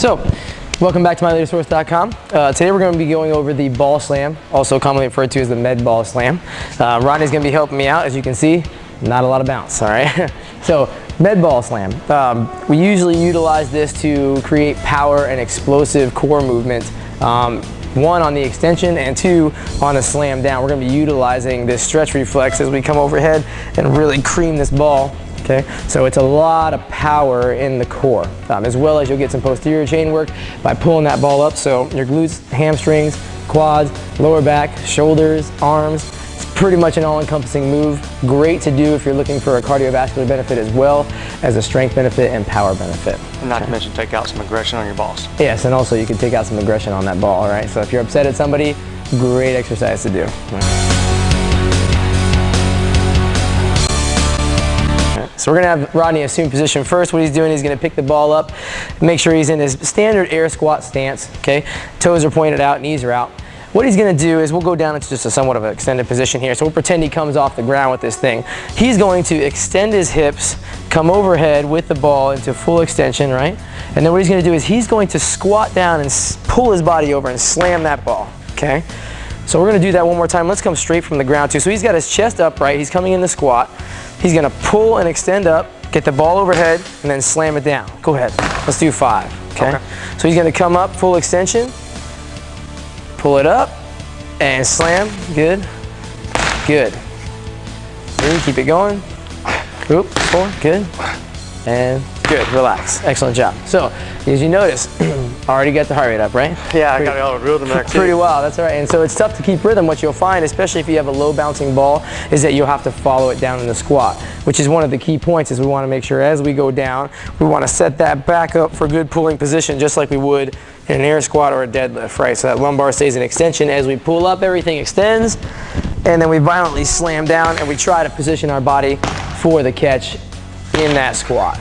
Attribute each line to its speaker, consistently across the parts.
Speaker 1: So, welcome back to MyLeaderSource.com. Today we're going to be going over the ball slam, also commonly referred to as the med ball slam. Rodney's going to be helping me out. As you can see, not a lot of bounce, all right? So, med ball slam. We usually utilize this to create power and explosive core movement. One on the extension and two on the slam down. We're going to be utilizing this stretch reflex as we come overhead and really cream this ball. Okay, so it's a lot of power in the core, as well as you'll get some posterior chain work by pulling that ball up. So your glutes, hamstrings, quads, lower back, shoulders, arms. It's pretty much an all-encompassing move. Great to do if you're looking for a cardiovascular benefit as well as a strength benefit and power benefit.
Speaker 2: And not to mention take out some aggression on your balls.
Speaker 1: Yes, and also you can take out some aggression on that ball, all right? So if you're upset at somebody, great exercise to do. So we're going to have Rodney assume position first. What he's doing, he's going to pick the ball up, make sure he's in his standard air squat stance, okay? Toes are pointed out, knees are out. What he's going to do is we'll go down into just a somewhat of an extended position here. So we'll pretend he comes off the ground with this thing. He's going to extend his hips, come overhead with the ball into full extension, right? And then what he's going to do is he's going to squat down and pull his body over and slam that ball, okay? So we're going to do that one more time. Let's come straight from the ground too. So he's got his chest upright. He's coming in the squat. He's going to pull and extend up, get the ball overhead, and then slam it down. Go ahead. Let's do 5. Okay? So he's going to come up, full extension, pull it up, and slam. Good. Good. 3, keep it going. Oop, 4, good. And good, relax. Excellent job. So, as you notice, already got the heart rate up, right?
Speaker 2: Yeah, I got it all rhythm there too.
Speaker 1: Pretty well, that's all right. And so it's tough to keep rhythm. What you'll find, especially if you have a low bouncing ball, is that you'll have to follow it down in the squat, which is one of the key points. Is we want to make sure as we go down, we want to set that back up for good pulling position, just like we would in an air squat or a deadlift, right? So that lumbar stays in extension. As we pull up, everything extends, and then we violently slam down, and we try to position our body for the catch in that squat.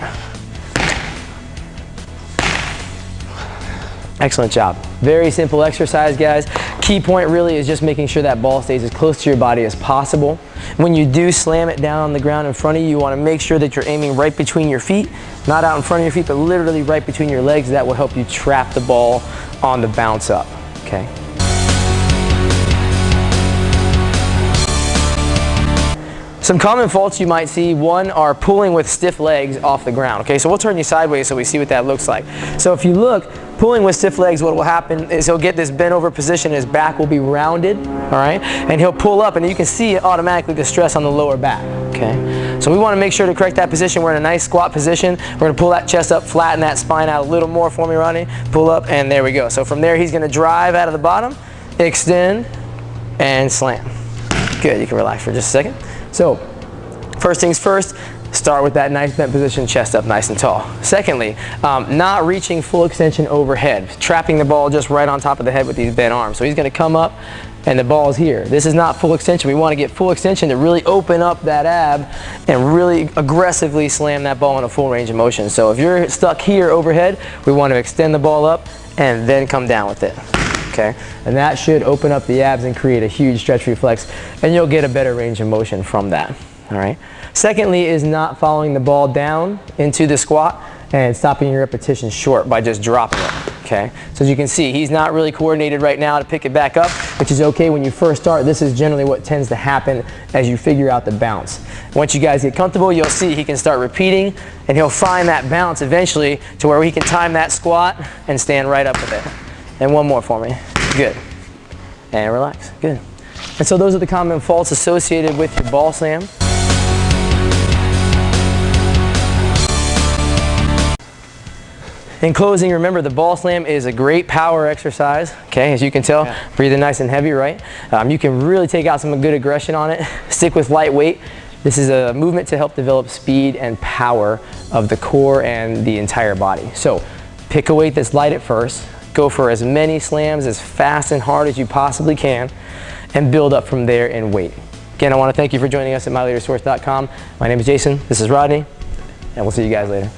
Speaker 1: Excellent job. Very simple exercise, guys. Key point really is just making sure that ball stays as close to your body as possible. When you do slam it down on the ground in front of you, you want to make sure that you're aiming right between your feet, not out in front of your feet, but literally right between your legs. That will help you trap the ball on the bounce up, okay? Some common faults you might see, one are pulling with stiff legs off the ground, okay? So we'll turn you sideways so we see what that looks like. So if you look, pulling with stiff legs, what will happen is he'll get this bent over position, his back will be rounded, all right? And he'll pull up and you can see automatically the stress on the lower back, okay? So we want to make sure to correct that position. We're in a nice squat position. We're going to pull that chest up, flatten that spine out a little more for me, Rodney. Pull up, and there we go. So from there, he's going to drive out of the bottom, extend, and slam. Good, you can relax for just a second. So, first things first, start with that nice bent position, chest up nice and tall. Secondly, not reaching full extension overhead, trapping the ball just right on top of the head with these bent arms. So he's going to come up and the ball's here. This is not full extension. We want to get full extension to really open up that ab and really aggressively slam that ball in a full range of motion. So if you're stuck here overhead, we want to extend the ball up and then come down with it. Okay, and that should open up the abs and create a huge stretch reflex, and you'll get a better range of motion from that. All right. Secondly is not following the ball down into the squat and stopping your repetition short by just dropping it. Okay, so as you can see, he's not really coordinated right now to pick it back up, which is okay when you first start. This is generally what tends to happen as you figure out the bounce. Once you guys get comfortable, you'll see he can start repeating, and he'll find that bounce eventually to where he can time that squat and stand right up with it. And one more for me. Good. And relax. Good. And so those are the common faults associated with your ball slam. In closing, remember the ball slam is a great power exercise. Okay, as you can tell, breathing nice and heavy, right? You can really take out some good aggression on it. Stick with light weight. This is a movement to help develop speed and power of the core and the entire body. So pick a weight that's light at first. Go for as many slams as fast and hard as you possibly can and build up from there in weight. Again, I want to thank you for joining us at MyLeaderSource.com. My name is Jason, this is Rodney, and we'll see you guys later.